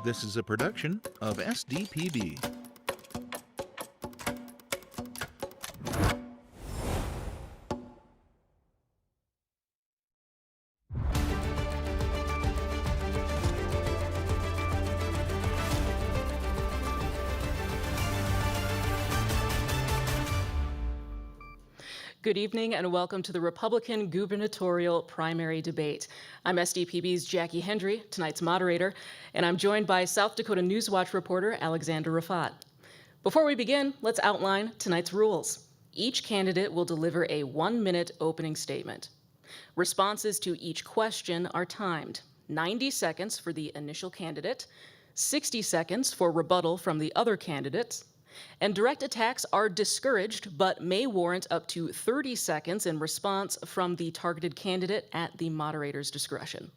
This is a production of SDPB. Good evening and welcome to the Republican gubernatorial primary debate. I'm SDPB's Jackie Hendry, tonight's moderator, and I'm joined by South Dakota News Watch reporter Alexander Rafat. Before we begin, let's outline tonight's rules. Each candidate will deliver a 1-minute opening statement. Responses to each question are timed. 90 seconds for the initial candidate, 60 seconds for rebuttal from the other candidates, and direct attacks are discouraged but may warrant up to 30 seconds in response from the targeted candidate at the moderator's discretion.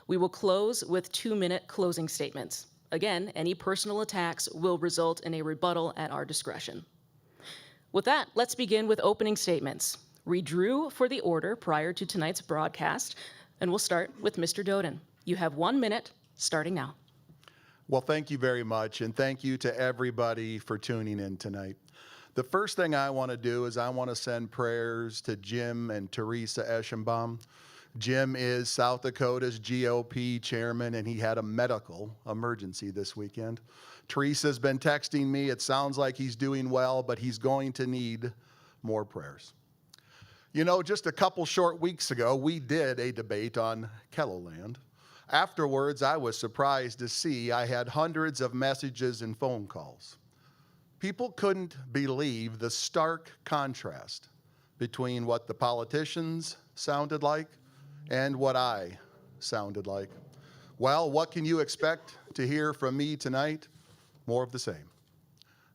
We will close with 2-minute closing statements. Again, any personal attacks will result in a rebuttal at our discretion. With that, let's begin with opening statements. We drew for the order prior to tonight's broadcast, and we'll start with Mr. Doden. You have 1 minute, starting now. Well, thank you very much, and thank you to everybody for tuning in tonight. The first thing I want to do is I want to send prayers to Jim and Teresa Eschenbaum. Jim is South Dakota's GOP chairman, and he had a medical emergency this weekend. Teresa's been texting me. It sounds like he's doing well, but he's going to need more prayers. You know, just a couple short weeks ago, we did a debate on Kelloland. Afterwards, I was surprised to see I had hundreds of messages and phone calls. People couldn't believe the stark contrast between what the politicians sounded like and what I sounded like. Well, what can you expect to hear from me tonight? More of the same.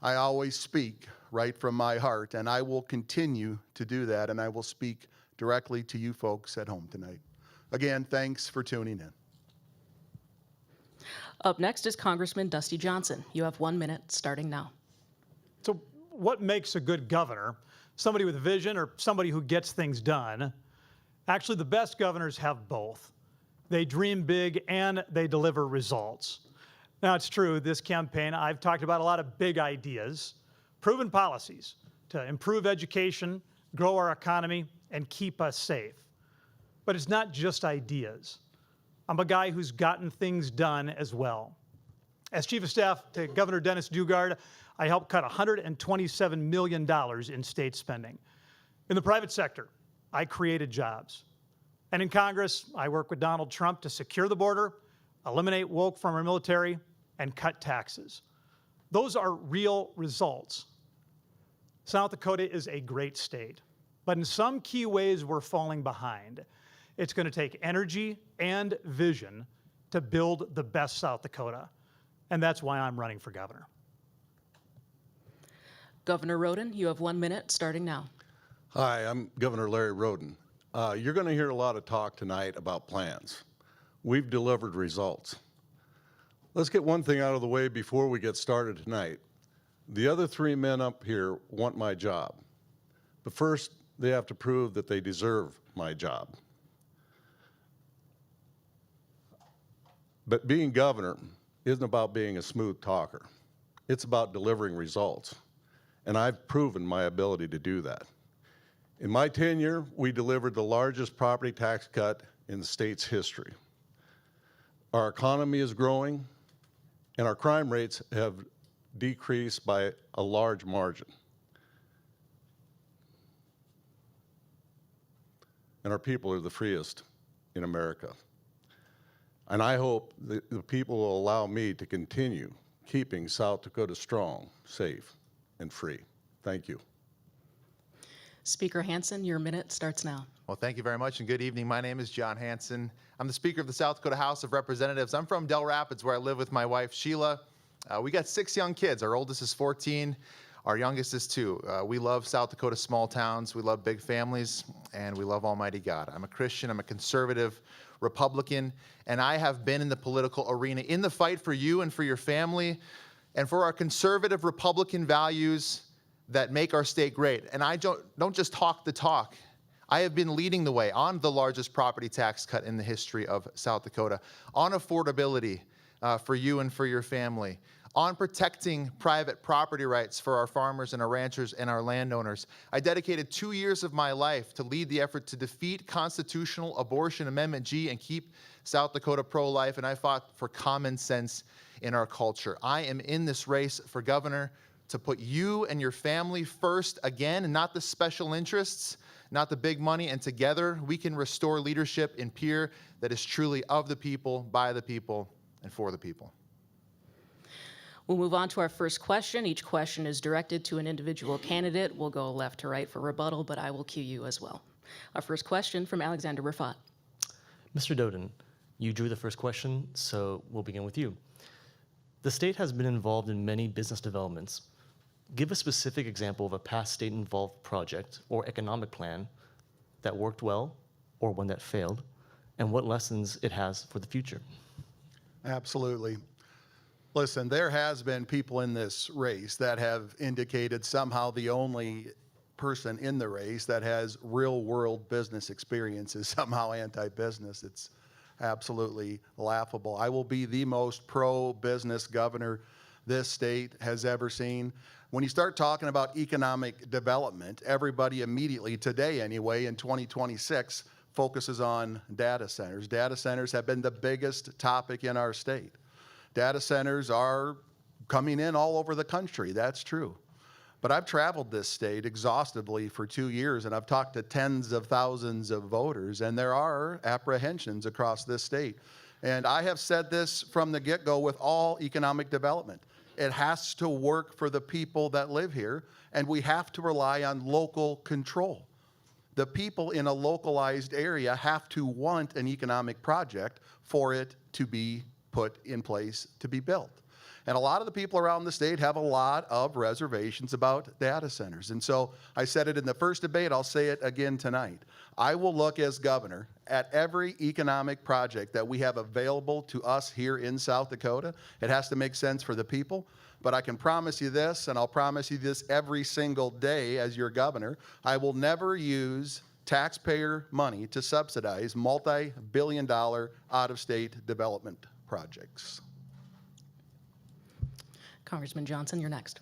I always speak right from my heart, and I will continue to do that, and I will speak directly to you folks at home tonight. Again, thanks for tuning in. Up next is Congressman Dusty Johnson. You have 1 minute, starting now. So what makes a good governor? Somebody with a vision or somebody who gets things done? Actually, the best governors have both. They dream big and they deliver results. Now, it's true, this campaign, I've talked about a lot of big ideas, proven policies to improve education, grow our economy, and keep us safe. But it's not just ideas. I'm a guy who's gotten things done as well. As Chief of Staff to Governor Dennis Daugaard, I helped cut $127 million in state spending. In the private sector, I created jobs. And in Congress, I worked with Donald Trump to secure the border, eliminate woke from our military, and cut taxes. Those are real results. South Dakota is a great state, but in some key ways we're falling behind. It's going to take energy and vision to build the best South Dakota, and that's why I'm running for governor. Governor Roden, you have 1 minute, starting now. Hi, I'm Governor Larry Roden. You're going to hear a lot of talk tonight about plans. We've delivered results. Let's get one thing out of the way before we get started tonight. The other 3 men up here want my job, but first they have to prove that they deserve my job. But being governor isn't about being a smooth talker. It's about delivering results. And I've proven my ability to do that. In my tenure, we delivered the largest property tax cut in the state's history. Our economy is growing, and our crime rates have decreased by a large margin. And our people are the freest in America. And I hope that the people will allow me to continue keeping South Dakota strong, safe, and free. Thank you. Speaker Hansen, your minute starts now. Well, thank you very much, and good evening. My name is John Hansen. I'm the Speaker of the South Dakota House of Representatives. I'm from Del Rapids, where I live with my wife, Sheila. We got 6 young kids. Our oldest is 14. Our youngest is 2. We love South Dakota small towns. We love big families, and we love Almighty God. I'm a Christian. I'm a conservative Republican, and I have been in the political arena in the fight for you and for your family and for our conservative Republican values that make our state great. And I don't just talk the talk. I have been leading the way on the largest property tax cut in the history of South Dakota, on affordability, for you and for your family. On protecting private property rights for our farmers and our ranchers and our landowners. I dedicated 2 years of my life to lead the effort to defeat constitutional abortion Amendment G and keep South Dakota pro-life, and I fought for common sense in our culture. I am in this race for governor to put you and your family first again, and not the special interests, not the big money, and together we can restore leadership in Pierre that is truly of the people, by the people, and for the people. We'll move on to our first question. Each question is directed to an individual candidate. We'll go left to right for rebuttal, but I will cue you as well. Our first question from Alexander Rafat. Mr. Doden, you drew the first question, so we'll begin with you. The state has been involved in many business developments. Give a specific example of a past state-involved project or economic plan that worked well or one that failed, and what lessons it has for the future. Absolutely. Listen, there has been people in this race that have indicated somehow the only person in the race that has real-world business experience is somehow anti-business. It's absolutely laughable. I will be the most pro-business governor this state has ever seen. When you start talking about economic development, everybody immediately, today anyway, in 2026, focuses on data centers. Data centers have been the biggest topic in our state. Data centers are coming in all over the country, that's true. But I've traveled this state exhaustively for 2 years, and I've talked to tens of thousands of voters, and there are apprehensions across this state. And I have said this from the get-go with all economic development. It has to work for the people that live here, and we have to rely on local control. The people in a localized area have to want an economic project for it to be put in place to be built. And a lot of the people around the state have a lot of reservations about data centers. And so I said it in the first debate, I'll say it again tonight. I will look as governor at every economic project that we have available to us here in South Dakota. It has to make sense for the people. But I can promise you this, and I'll promise you this every single day as your governor, I will never use taxpayer money to subsidize multi-billion-dollar out-of-state development projects. Congressman Johnson, you're next.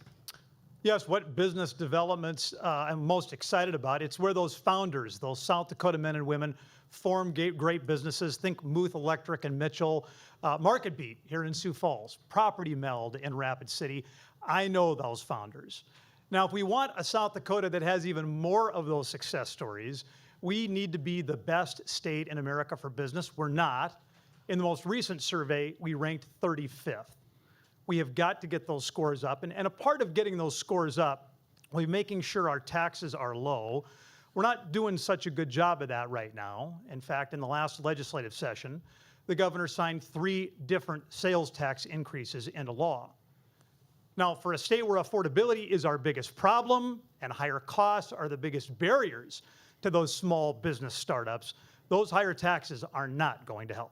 Yes, what business developments I'm most excited about, it's where those founders, those South Dakota men and women, form great businesses. Think Muth Electric and Mitchell, Market Beat here in Sioux Falls, Property Meld in Rapid City. I know those founders. Now, if we want a South Dakota that has even more of those success stories, we need to be the best state in America for business. We're not. In the most recent survey, we ranked 35th. We have got to get those scores up. And a part of getting those scores up will be making sure our taxes are low. We're not doing such a good job of that right now. In fact, in the last legislative session, the governor signed 3 different sales tax increases into law. Now, for a state where affordability is our biggest problem and higher costs are the biggest barriers to those small business startups, those higher taxes are not going to help.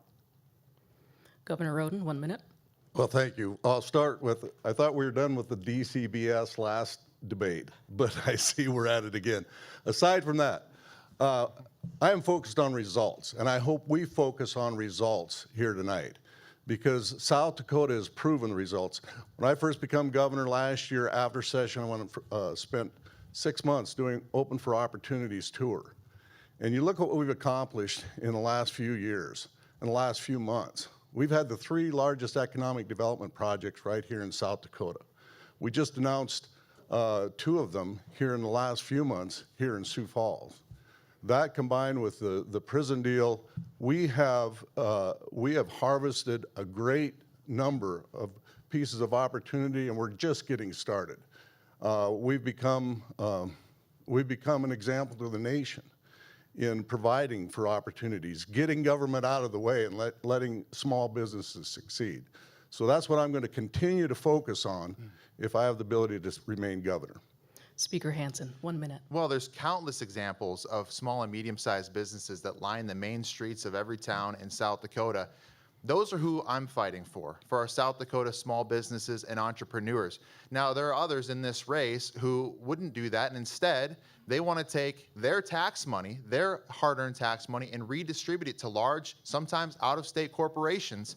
Governor Roden, 1 minute. Well, thank you. I'll start with, I thought we were done with the DCBS last debate, but I see we're at it again. Aside from that, I am focused on results, and I hope we focus on results here tonight, because South Dakota has proven results. When I first became governor last year after session, I went spent 6 months doing Open for Opportunities tour. And you look at what we've accomplished in the last few years, in the last few months. We've had the 3 largest economic development projects right here in South Dakota. We just announced 2 of them here in the last few months here in Sioux Falls. That combined with the prison deal, we have harvested a great number of pieces of opportunity, and we're just getting started. We've become an example to the nation in providing for opportunities, getting government out of the way and letting small businesses succeed. So that's what I'm going to continue to focus on if I have the ability to remain governor. Speaker Hansen, 1 minute. Well, there's countless examples of small and medium-sized businesses that line the main streets of every town in South Dakota. Those are who I'm fighting for our South Dakota small businesses and entrepreneurs. Now, there are others in this race who wouldn't do that, and instead, they want to take their tax money, their hard-earned tax money, and redistribute it to large, sometimes out-of-state corporations.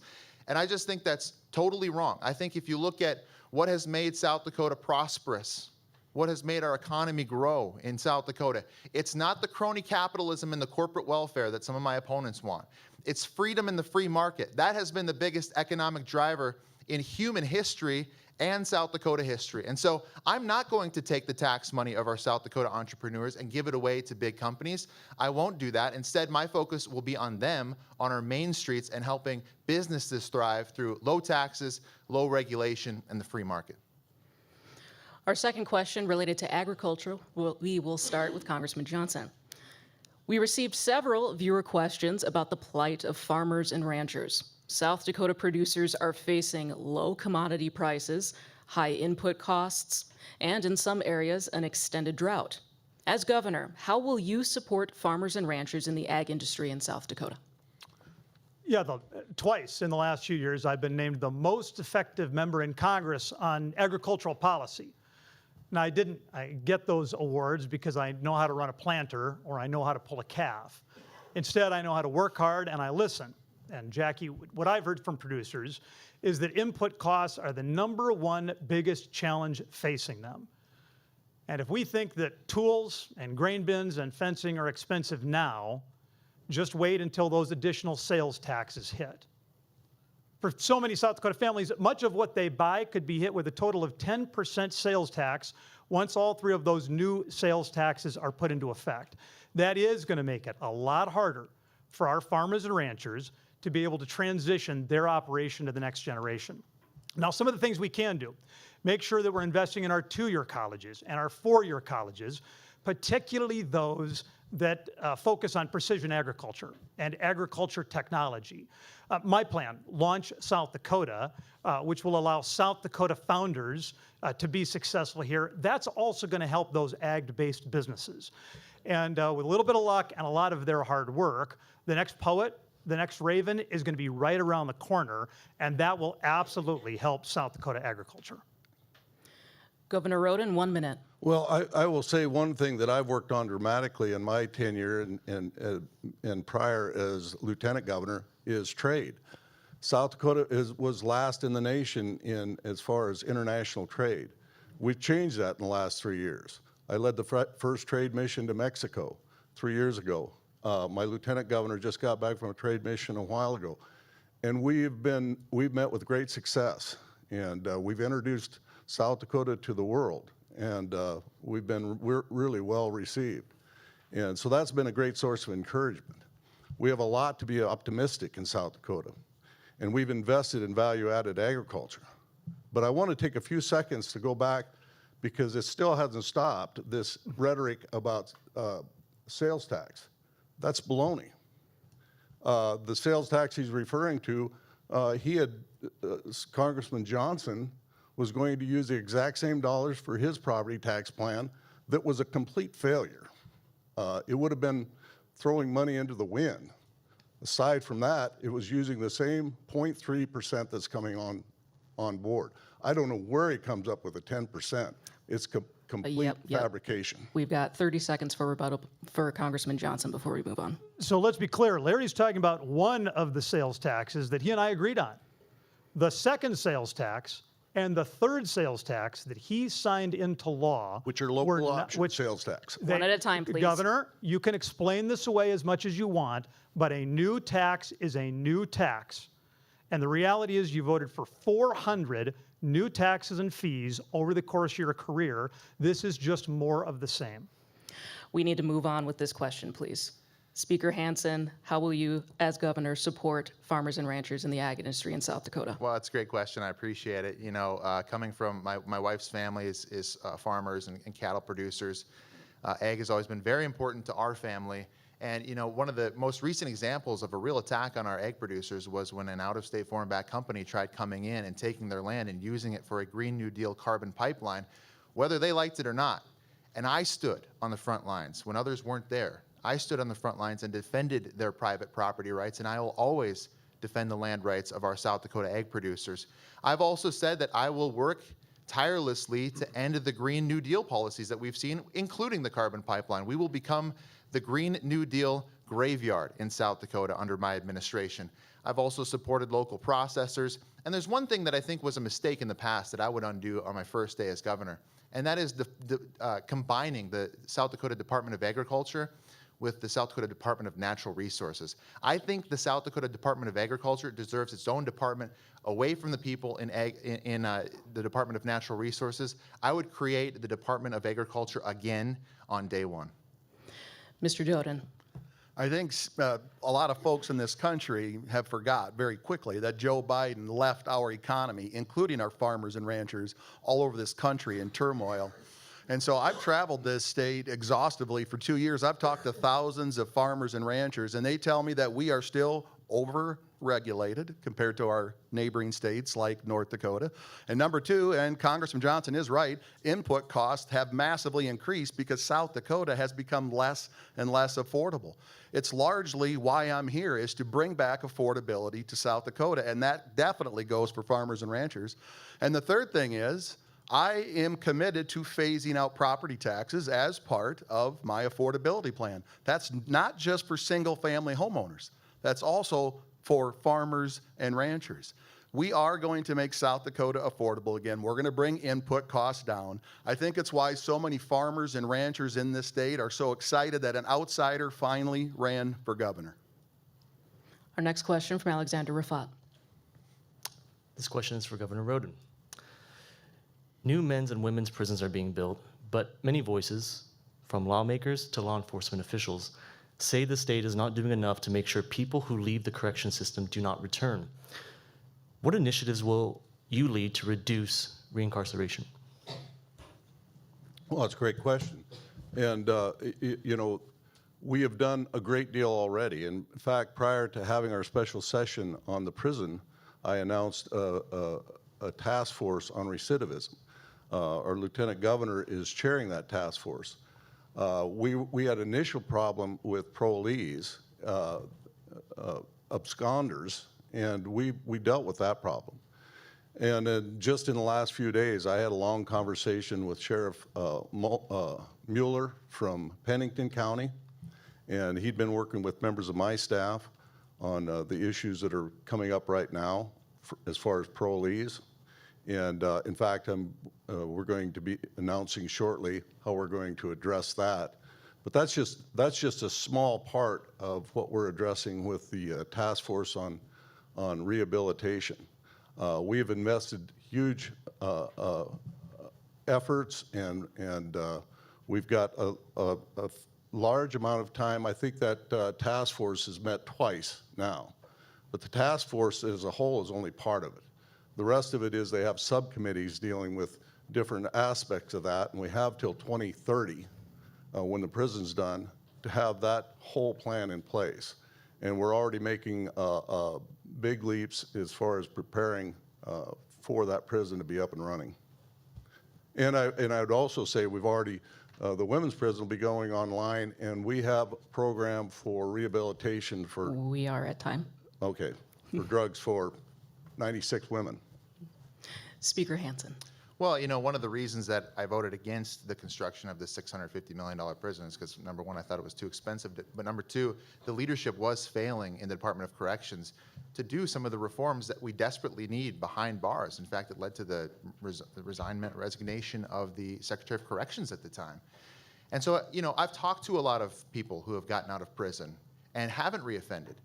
And I just think that's totally wrong. I think if you look at what has made South Dakota prosperous, what has made our economy grow in South Dakota, it's not the crony capitalism and the corporate welfare that some of my opponents want. It's freedom in the free market. That has been the biggest economic driver in human history and South Dakota history. And so I'm not going to take the tax money of our South Dakota entrepreneurs and give it away to big companies. I won't do that. Instead, my focus will be on them, on our main streets, and helping businesses thrive through low taxes, low regulation, and the free market. Our second question related to agriculture, we will start with Congressman Johnson. We received several viewer questions about the plight of farmers and ranchers. South Dakota producers are facing low commodity prices, high input costs, and in some areas, an extended drought. As governor, how will you support farmers and ranchers in the ag industry in South Dakota? Yeah, twice in the last few years, I've been named the most effective member in Congress on agricultural policy. Now, I get those awards because I know how to run a planter or I know how to pull a calf. Instead, I know how to work hard and I listen. And Jackie, what I've heard from producers is that input costs are the #1 biggest challenge facing them. And if we think that tools and grain bins and fencing are expensive now, just wait until those additional sales taxes hit. For so many South Dakota families, much of what they buy could be hit with a total of 10% sales tax once all 3 of those new sales taxes are put into effect. That is going to make it a lot harder for our farmers and ranchers to be able to transition their operation to the next generation. Now, some of the things we can do, make sure that we're investing in our 2-year colleges and our 4-year colleges, particularly those that focus on precision agriculture and agriculture technology. My plan, Launch South Dakota, which will allow South Dakota founders to be successful here. That's also going to help those ag-based businesses. And with a little bit of luck and a lot of their hard work, the next poet, the next Raven is going to be right around the corner, and that will absolutely help South Dakota agriculture. Governor Roden, 1 minute. Well, I will say one thing that I've worked on dramatically in my tenure and prior as lieutenant governor is trade. South Dakota was last in the nation in as far as international trade. We've changed that in the last 3 years. I led the first trade mission to Mexico 3 years ago. My lieutenant governor just got back from a trade mission a while ago. And we've met with great success. And we've introduced South Dakota to the world. And we're really well received. And so that's been a great source of encouragement. We have a lot to be optimistic in South Dakota. And we've invested in value-added agriculture. But I want to take a few seconds to go back because it still hasn't stopped, this rhetoric about sales tax. That's baloney. The sales tax he's referring to, Congressman Johnson was going to use the exact same dollars for his property tax plan that was a complete failure. It would have been throwing money into the wind. Aside from that, it was using the same 0.3% that's coming on board. I don't know where he comes up with the 10%. It's complete fabrication. We've got 30 seconds for rebuttal for Congressman Johnson before we move on. So let's be clear. Larry's talking about one of the sales taxes that he and I agreed on. The second sales tax and the third sales tax that he signed into law. Which are local option sales tax. One at a time, please. Governor, you can explain this away as much as you want, but a new tax is a new tax. And the reality is you voted for 400 new taxes and fees over the course of your career. This is just more of the same. We need to move on with this question, please. Speaker Hansen, how will you, as governor, support farmers and ranchers in the ag industry in South Dakota? Well, that's a great question. I appreciate it. You know, coming from my wife's family is farmers and cattle producers. Ag has always been very important to our family. And, you know, one of the most recent examples of a real attack on our ag producers was when an out-of-state foreign-backed company tried coming in and taking their land and using it for a Green New Deal carbon pipeline, whether they liked it or not. And I stood on the front lines when others weren't there. I stood on the front lines and defended their private property rights, and I will always defend the land rights of our South Dakota ag producers. I've also said that I will work tirelessly to end the Green New Deal policies that we've seen, including the carbon pipeline. We will become the Green New Deal graveyard in South Dakota under my administration. I've also supported local processors. And there's one thing that I think was a mistake in the past that I would undo on my first day as governor, and that is combining the South Dakota Department of Agriculture with the South Dakota Department of Natural Resources. I think the South Dakota Department of Agriculture deserves its own department away from the people in the Department of Natural Resources. I would create the Department of Agriculture again on day one. Mr. Doden. I think a lot of folks in this country have forgot very quickly that Joe Biden left our economy, including our farmers and ranchers, all over this country in turmoil. And so I've traveled this state exhaustively for 2 years. I've talked to thousands of farmers and ranchers, and they tell me that we are still over-regulated compared to our neighboring states like North Dakota. And number two, and Congressman Johnson is right, input costs have massively increased because South Dakota has become less and less affordable. It's largely why I'm here, is to bring back affordability to South Dakota, and that definitely goes for farmers and ranchers. And the third thing is, I am committed to phasing out property taxes as part of my affordability plan. That's not just for single-family homeowners. That's also for farmers and ranchers. We are going to make South Dakota affordable again. We're going to bring input costs down. I think it's why so many farmers and ranchers in this state are so excited that an outsider finally ran for governor. Our next question from Alexander Rafat. This question is for Governor Roden. New men's and women's prisons are being built, but many voices, from lawmakers to law enforcement officials, say the state is not doing enough to make sure people who leave the correction system do not return. What initiatives will you lead to reduce reincarceration? Well, that's a great question. And, you know, we have done a great deal already. In fact, prior to having our special session on the prison, I announced a task force on recidivism. Our lieutenant governor is chairing that task force. We had an initial problem with parolees, absconders, and we dealt with that problem. And just in the last few days, I had a long conversation with Sheriff Mueller from Pennington County, and he'd been working with members of my staff on the issues that are coming up right now as far as parolees. And in fact, we're going to be announcing shortly how we're going to address that. But that's just a small part of what we're addressing with the task force on rehabilitation. We have invested huge efforts, and we've got a large amount of time. I think that task force has met twice now, but the task force as a whole is only part of it. The rest of it is they have subcommittees dealing with different aspects of that, and we have till 2030, when the prison's done, to have that whole plan in place. And we're already making big leaps as far as preparing for that prison to be up and running. And I would also say we've already, the women's prison will be going online, and we have a program for rehabilitation for... We are at time. Okay, for drugs for 96 women. Speaker Hansen. Well, you know, one of the reasons that I voted against the construction of the $650 million prison is because, number one, I thought it was too expensive, but number two, the leadership was failing in the Department of Corrections to do some of the reforms that we desperately need behind bars. In fact, it led to the resignation of the Secretary of Corrections at the time. And so, you know, I've talked to a lot of people who have gotten out of prison and haven't reoffended.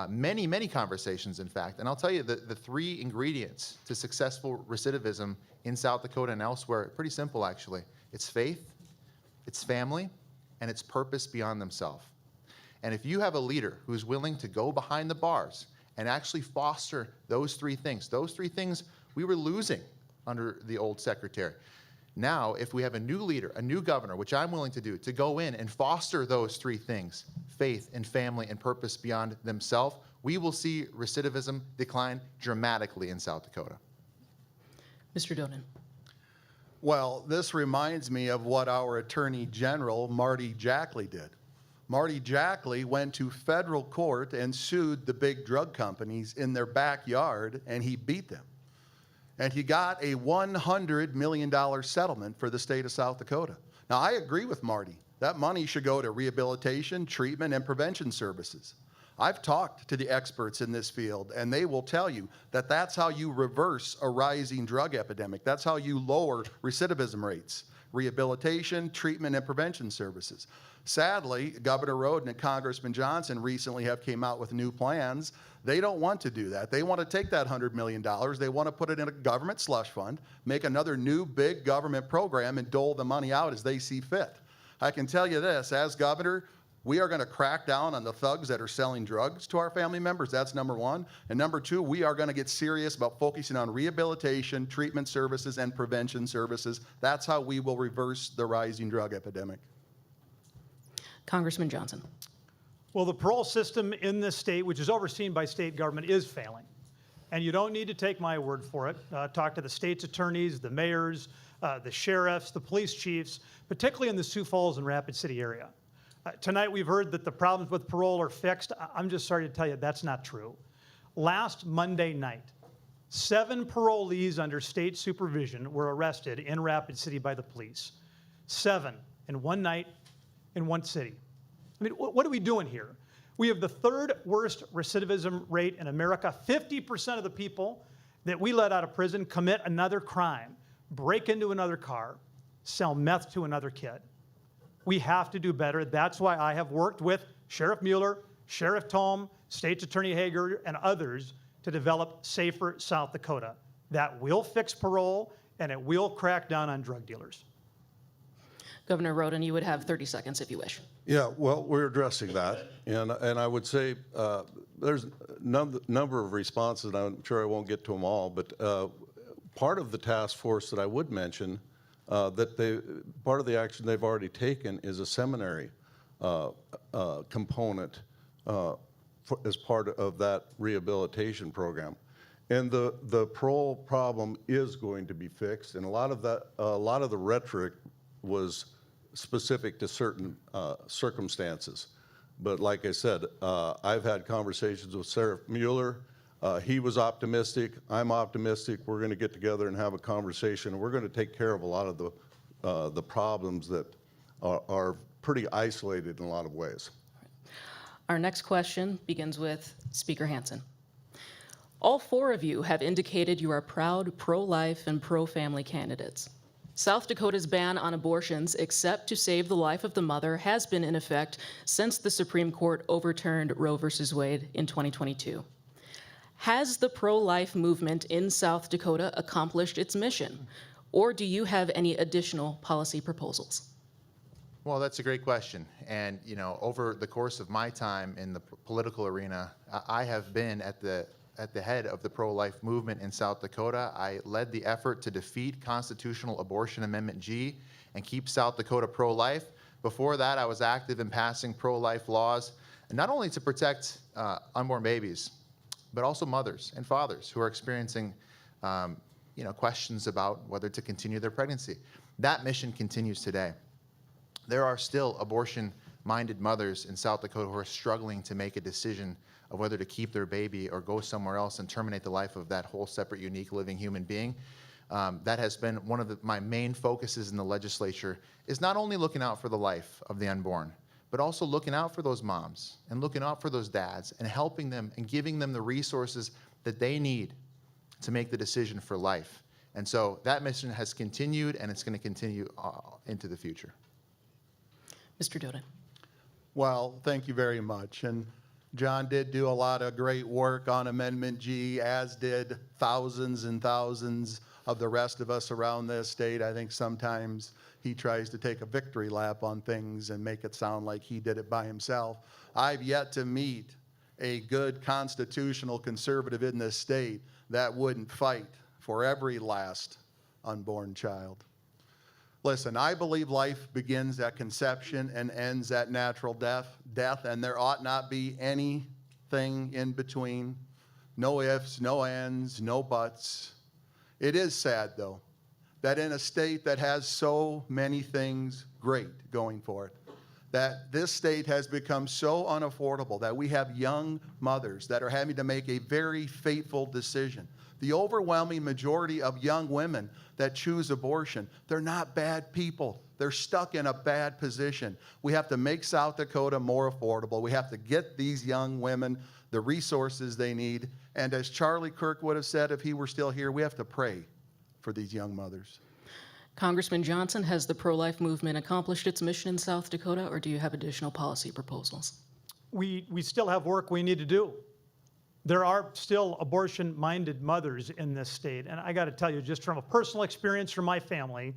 Many conversations, in fact. And I'll tell you, the three ingredients to successful recidivism in South Dakota and elsewhere are pretty simple, actually. It's faith, it's family, and it's purpose beyond themselves. And if you have a leader who's willing to go behind the bars and actually foster those three things we were losing under the old secretary. Now, if we have a new leader, a new governor, which I'm willing to do, to go in and foster those three things, faith and family and purpose beyond themselves, we will see recidivism decline dramatically in South Dakota. Mr. Doden. Well, this reminds me of what our Attorney General, Marty Jackley, did. Marty Jackley went to federal court and sued the big drug companies in their backyard, and he beat them. And he got a $100 million settlement for the state of South Dakota. Now, I agree with Marty. That money should go to rehabilitation, treatment, and prevention services. I've talked to the experts in this field, and they will tell you that that's how you reverse a rising drug epidemic. That's how you lower recidivism rates, rehabilitation, treatment, and prevention services. Sadly, Governor Roden and Congressman Johnson recently have came out with new plans. They don't want to do that. They want to take that $100 million. They want to put it in a government slush fund, make another new big government program, and dole the money out as they see fit. I can tell you this, as governor, we are going to crack down on the thugs that are selling drugs to our family members. That's number one. And number two, we are going to get serious about focusing on rehabilitation, treatment services, and prevention services. That's how we will reverse the rising drug epidemic. Congressman Johnson. Well, the parole system in this state, which is overseen by state government, is failing. And you don't need to take my word for it. Talk to the state's attorneys, the mayors, the sheriffs, the police chiefs, particularly in the Sioux Falls and Rapid City area. Tonight we've heard that the problems with parole are fixed. I'm just sorry to tell you that's not true. Last Monday night, 7 parolees under state supervision were arrested in Rapid City by the police. 7 in one night in one city. I mean, what are we doing here? We have the 3rd worst recidivism rate in America. 50% of the people that we let out of prison commit another crime, break into another car, sell meth to another kid. We have to do better. That's why I have worked with Sheriff Mueller, Sheriff Tome, State's Attorney Hager, and others to develop Safer South Dakota. That will fix parole, and it will crack down on drug dealers. Governor Roden, you would have 30 seconds if you wish. Yeah, well, we're addressing that, and I would say there's a number of responses, and I'm sure I won't get to them all, but part of the task force that I would mention, part of the action they've already taken is a seminary component as part of that rehabilitation program. And the parole problem is going to be fixed, and a lot of the rhetoric was specific to certain circumstances. But like I said, I've had conversations with Sheriff Mueller. He was optimistic. I'm optimistic. We're going to get together and have a conversation. And we're going to take care of a lot of the problems that are pretty isolated in a lot of ways. Our next question begins with Speaker Hansen. All 4 of you have indicated you are proud pro-life and pro-family candidates. South Dakota's ban on abortions, except to save the life of the mother, has been in effect since the Supreme Court overturned Roe v. Wade in 2022. Has the pro-life movement in South Dakota accomplished its mission, or do you have any additional policy proposals? Well, that's a great question. And, you know, over the course of my time in the political arena, I have been at the head of the pro-life movement in South Dakota. I led the effort to defeat Constitutional Abortion Amendment G and keep South Dakota pro-life. Before that, I was active in passing pro-life laws, and not only to protect unborn babies, but also mothers and fathers who are experiencing questions about whether to continue their pregnancy. That mission continues today. There are still abortion-minded mothers in South Dakota who are struggling to make a decision of whether to keep their baby or go somewhere else and terminate the life of that whole separate, unique, living human being. That has been one of my main focuses in the legislature, is not only looking out for the life of the unborn, but also looking out for those moms and looking out for those dads and helping them and giving them the resources that they need to make the decision for life. And so that mission has continued, and it's going to continue into the future. Mr. Doden. Well, thank you very much. And John did do a lot of great work on Amendment G, as did thousands and thousands of the rest of us around this state. I think sometimes he tries to take a victory lap on things and make it sound like he did it by himself. I've yet to meet a good constitutional conservative in this state that wouldn't fight for every last unborn child. Listen, I believe life begins at conception and ends at natural death, and there ought not be anything in between. No ifs, no ands, no buts. It is sad, though, that in a state that has so many things great going for it, that this state has become so unaffordable that we have young mothers that are having to make a very fateful decision The overwhelming majority of young women that choose abortion, they're not bad people. They're stuck in a bad position. We have to make South Dakota more affordable. We have to get these young women the resources they need. And as Charlie Kirk would have said if he were still here, we have to pray for these young mothers. Congressman Johnson, has the pro-life movement accomplished its mission in South Dakota, or do you have additional policy proposals? We still have work we need to do. There are still abortion-minded mothers in this state. And I got to tell you, just from a personal experience from my family,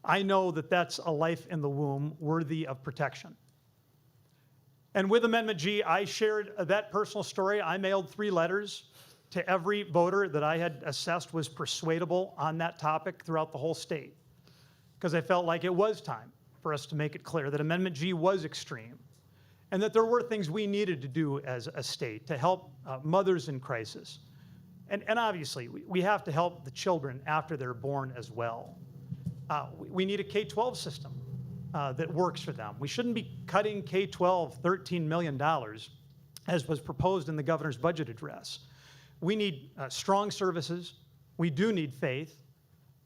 I know that that's a life in the womb worthy of protection. And with Amendment G, I shared that personal story. I mailed 3 letters to every voter that I had assessed was persuadable on that topic throughout the whole state, because I felt like it was time for us to make it clear that Amendment G was extreme, and that there were things we needed to do as a state to help mothers in crisis. And obviously, we have to help the children after they're born as well. We need a K-12 system that works for them. We shouldn't be cutting K-12 $13 million, as was proposed in the governor's budget address. We need strong services. We do need faith.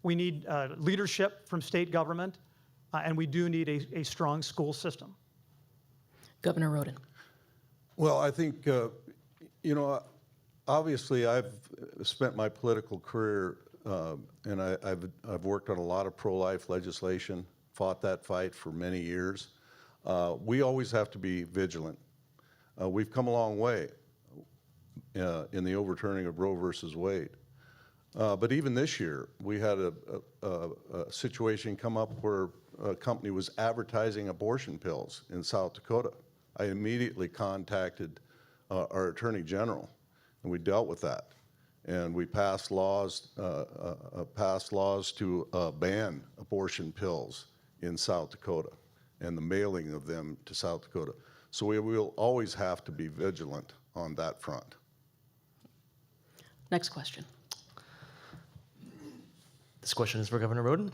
We need leadership from state government, and we do need a strong school system. Governor Roden. Well, I think, obviously I've spent my political career and I've worked on a lot of pro-life legislation, fought that fight for many years. We always have to be vigilant. We've come a long way in the overturning of Roe versus Wade. But even this year, we had a situation come up where a company was advertising abortion pills in South Dakota. I immediately contacted our Attorney General, and we dealt with that. And we passed laws to ban abortion pills in South Dakota and the mailing of them to South Dakota. So we will always have to be vigilant on that front. Next question. This question is for Governor Roden.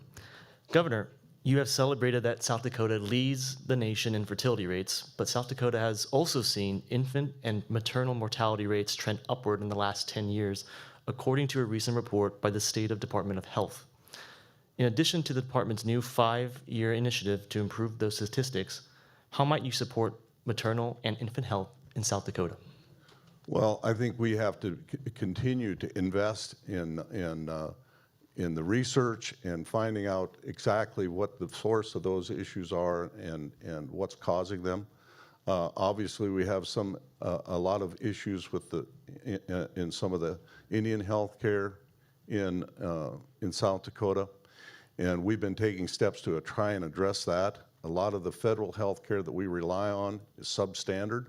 Governor, you have celebrated that South Dakota leads the nation in fertility rates, but South Dakota has also seen infant and maternal mortality rates trend upward in the last 10 years, according to a recent report by the State Department of Health. In addition to the department's new 5-year initiative to improve those statistics, how might you support maternal and infant health in South Dakota? Well, I think we have to continue to invest in the research and finding out exactly what the source of those issues are and what's causing them. Obviously, we have a lot of issues with in some of the Indian health care in South Dakota, and we've been taking steps to try and address that. A lot of the federal health care that we rely on is substandard,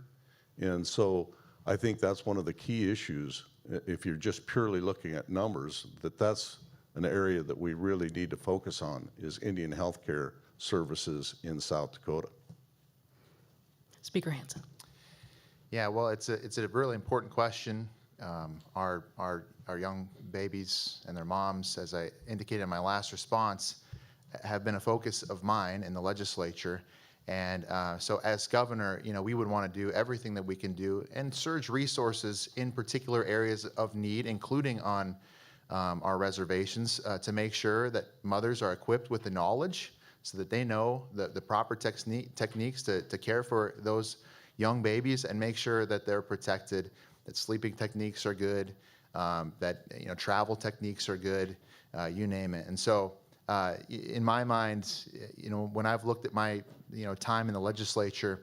and so I think that's one of the key issues. If you're just purely looking at numbers, that's an area that we really need to focus on, is Indian health care services in South Dakota. Speaker Hansen. Yeah, well, it's a really important question. Our young babies and their moms, as I indicated in my last response, have been a focus of mine in the legislature. And so as governor, we would want to do everything that we can do and surge resources in particular areas of need, including on our reservations, to make sure that mothers are equipped with the knowledge so that they know the proper techniques to care for those young babies and make sure that they're protected, that sleeping techniques are good, that travel techniques are good, you name it. And so in my mind, when I've looked at my time in the legislature,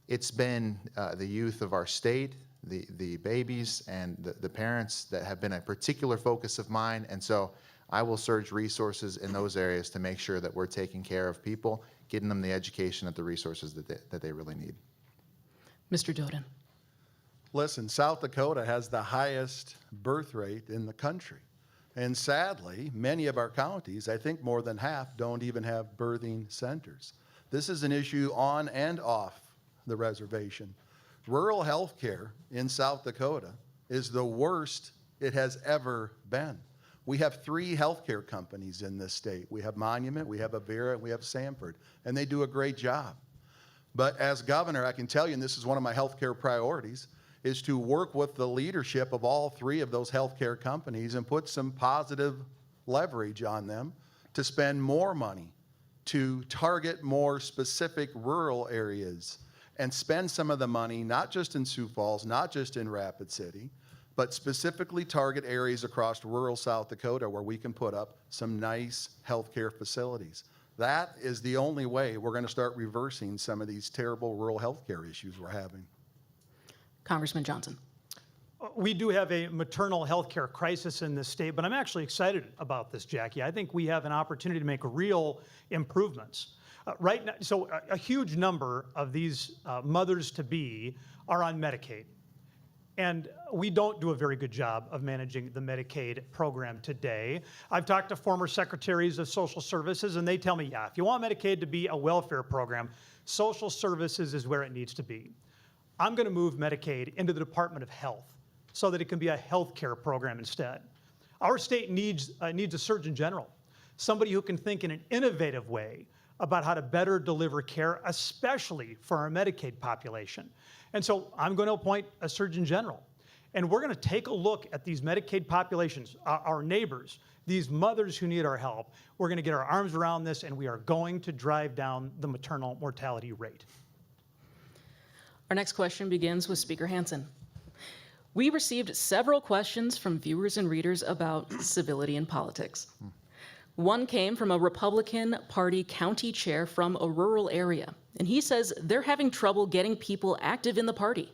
it's been the youth of our state, the babies and the parents that have been a particular focus of mine. And so I will surge resources in those areas to make sure that we're taking care of people, getting them the education and the resources that they really need. Mr. Doden. Listen, South Dakota has the highest birth rate in the country. And sadly, many of our counties, I think more than half, don't even have birthing centers. This is an issue on and off the reservation. Rural health care in South Dakota is the worst it has ever been. We have 3 healthcare companies in this state. We have Monument, we have Avera, and we have Sanford, and they do a great job. But as governor, I can tell you, and this is one of my healthcare priorities, is to work with the leadership of all three of those healthcare companies and put some positive leverage on them to spend more money, to target more specific rural areas, and spend some of the money, not just in Sioux Falls, not just in Rapid City, but specifically target areas across rural South Dakota where we can put up some nice healthcare facilities. That is the only way we're going to start reversing some of these terrible rural healthcare issues we're having. Congressman Johnson. We do have a maternal health care crisis in this state, but I'm actually excited about this, Jackie. I think we have an opportunity to make real improvements. Right now, so a huge number of these mothers-to-be are on Medicaid. And we don't do a very good job of managing the Medicaid program today. I've talked to former secretaries of social services, and they tell me, yeah, if you want Medicaid to be a welfare program, social services is where it needs to be. I'm going to move Medicaid into the Department of Health so that it can be a health care program instead. Our state needs a Surgeon General, somebody who can think in an innovative way about how to better deliver care, especially for our Medicaid population. And so I'm going to appoint a Surgeon General. And we're going to take a look at these Medicaid populations, our neighbors, these mothers who need our help. We're going to get our arms around this, and we are going to drive down the maternal mortality rate. Our next question begins with Speaker Hansen. We received several questions from viewers and readers about civility in politics. One came from a Republican Party county chair from a rural area, and he says they're having trouble getting people active in the party.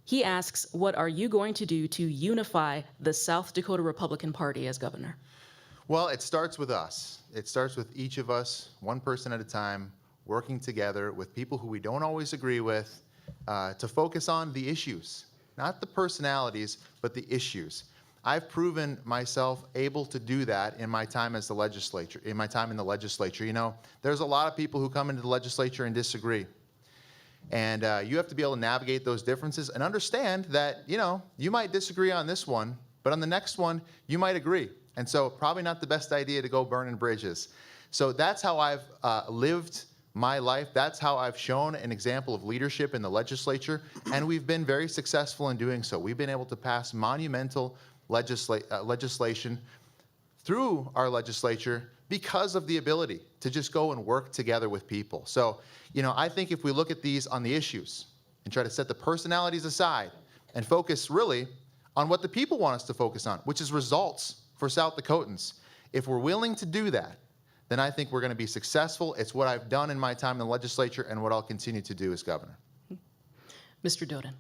He asks, what are you going to do to unify the South Dakota Republican Party as governor? Well, it starts with us. It starts with each of us, one person at a time, working together with people who we don't always agree with, to focus on the issues, not the personalities, but the issues. I've proven myself able to do that in my time as the legislature, in my time in the legislature. You know, there's a lot of people who come into the legislature and disagree. And you have to be able to navigate those differences and understand that, you know, you might disagree on this one, but on the next one, you might agree. And so probably not the best idea to go burning bridges. So that's how I've lived my life. That's how I've shown an example of leadership in the legislature. And we've been very successful in doing so. We've been able to pass monumental legislation through our legislature because of the ability to just go and work together with people. So, you know, I think if we look at these on the issues and try to set the personalities aside and focus really on what the people want us to focus on, which is results for South Dakotans, if we're willing to do that, then I think we're going to be successful. It's what I've done in my time in the legislature and what I'll continue to do as governor. Mr. Doden.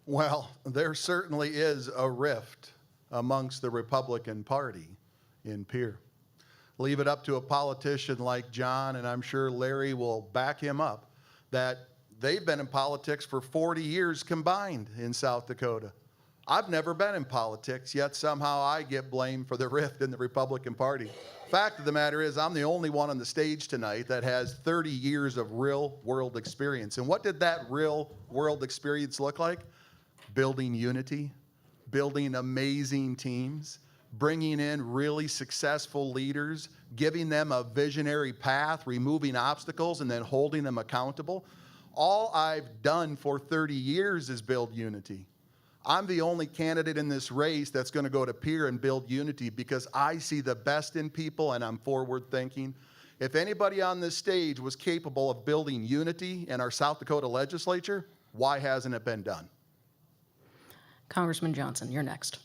Well, there certainly is a rift amongst the Republican Party in Pierre. Leave it up to a politician like John, and I'm sure Larry will back him up, that they've been in politics for 40 years combined in South Dakota. I've never been in politics, yet somehow I get blamed for the rift in the Republican Party. Fact of the matter is, I'm the only one on the stage tonight that has 30 years of real world experience. And what did that real world experience look like? Building unity, building amazing teams, bringing in really successful leaders, giving them a visionary path, removing obstacles, and then holding them accountable. All I've done for 30 years is build unity. I'm the only candidate in this race that's going to go to Pierre and build unity because I see the best in people and I'm forward thinking. If anybody on this stage was capable of building unity in our South Dakota legislature, why hasn't it been done? Congressman Johnson, you're next.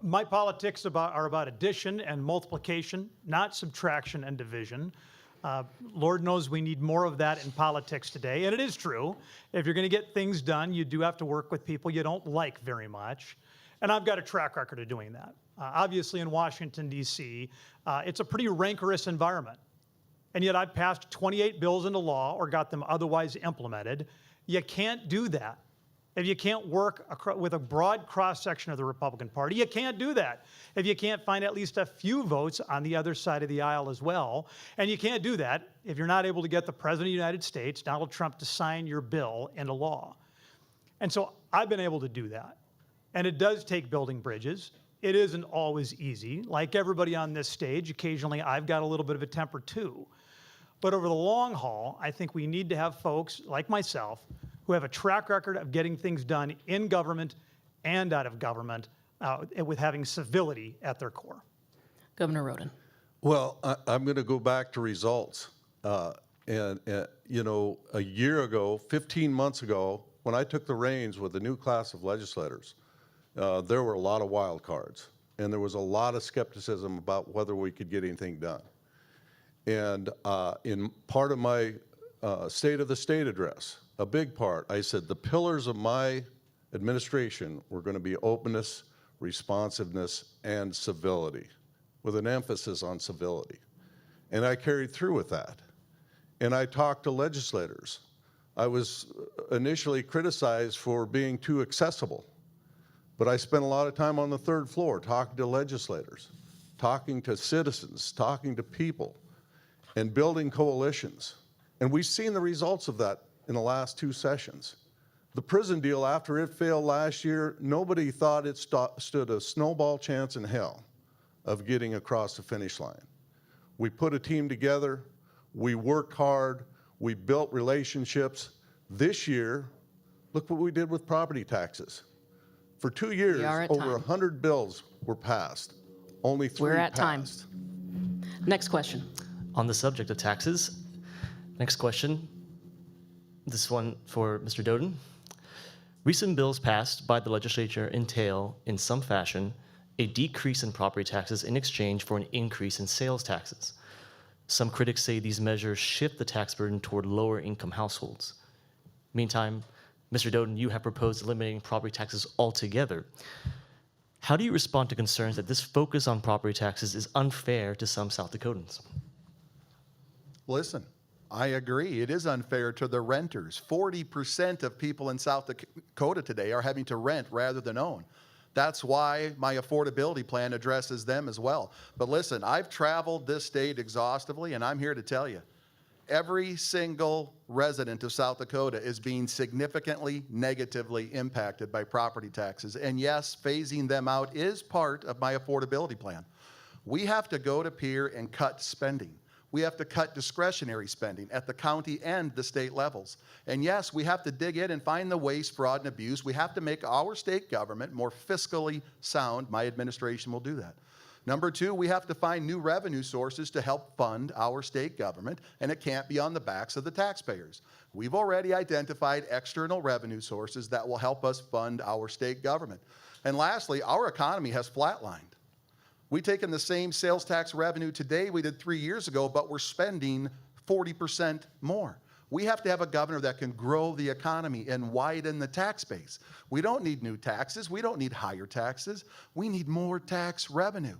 My politics are about addition and multiplication, not subtraction and division. Lord knows we need more of that in politics today. And it is true. If you're going to get things done, you do have to work with people you don't like very much. And I've got a track record of doing that. Obviously, in Washington, D.C., it's a pretty rancorous environment. And yet I've passed 28 bills into law or got them otherwise implemented. You can't do that if you can't work with a broad cross-section of the Republican Party. You can't do that if you can't find at least a few votes on the other side of the aisle as well. And you can't do that if you're not able to get the President of the United States, Donald Trump, to sign your bill into law. And so I've been able to do that. And it does take building bridges. It isn't always easy. Like everybody on this stage, occasionally I've got a little bit of a temper too. But over the long haul, I think we need to have folks like myself who have a track record of getting things done in government and out of government with having civility at their core. Governor Roden. Well, I'm going to go back to results. You know, a year ago, 15 months ago, when I took the reins with the new class of legislators, there were a lot of wild cards, and there was a lot of skepticism about whether we could get anything done. And in part of my State of the State address, a big part, I said the pillars of my administration were going to be openness, responsiveness, and civility, with an emphasis on civility. And I carried through with that. And I talked to legislators. I was initially criticized for being too accessible, but I spent a lot of time on the third floor talking to legislators, talking to citizens, talking to people, and building coalitions. And we've seen the results of that in the last 2 sessions. The prison deal, after it failed last year, nobody thought it stood a snowball chance in hell of getting across the finish line. We put a team together, we worked hard, we built relationships. This year, look what we did with property taxes. For 2 years, over 100 bills were passed. Only 3 We're at passed. time. Next question. On the subject of taxes, next question, this one for Mr. Doden. Recent bills passed by the legislature entail, in some fashion, a decrease in property taxes in exchange for an increase in sales taxes. Some critics say these measures shift the tax burden toward lower income households. Meantime, Mr. Doden, you have proposed eliminating property taxes altogether. How do you respond to concerns that this focus on property taxes is unfair to some South Dakotans? Listen, I agree. It is unfair to the renters. 40% of people in South Dakota today are having to rent rather than own. That's why my affordability plan addresses them as well. But listen, I've traveled this state exhaustively, and I'm here to tell you, every single resident of South Dakota is being significantly negatively impacted by property taxes. And yes, phasing them out is part of my affordability plan. We have to go to Pierre and cut spending. We have to cut discretionary spending at the county and the state levels. And yes, we have to dig in and find the waste, fraud, and abuse. We have to make our state government more fiscally sound. My administration will do that. Number 2, we have to find new revenue sources to help fund our state government, and it can't be on the backs of the taxpayers. We've already identified external revenue sources that will help us fund our state government. And lastly, our economy has flatlined. We've taken the same sales tax revenue today we did 3 years ago, but we're spending 40% more. We have to have a governor that can grow the economy and widen the tax base. We don't need new taxes. We don't need higher taxes. We need more tax revenue.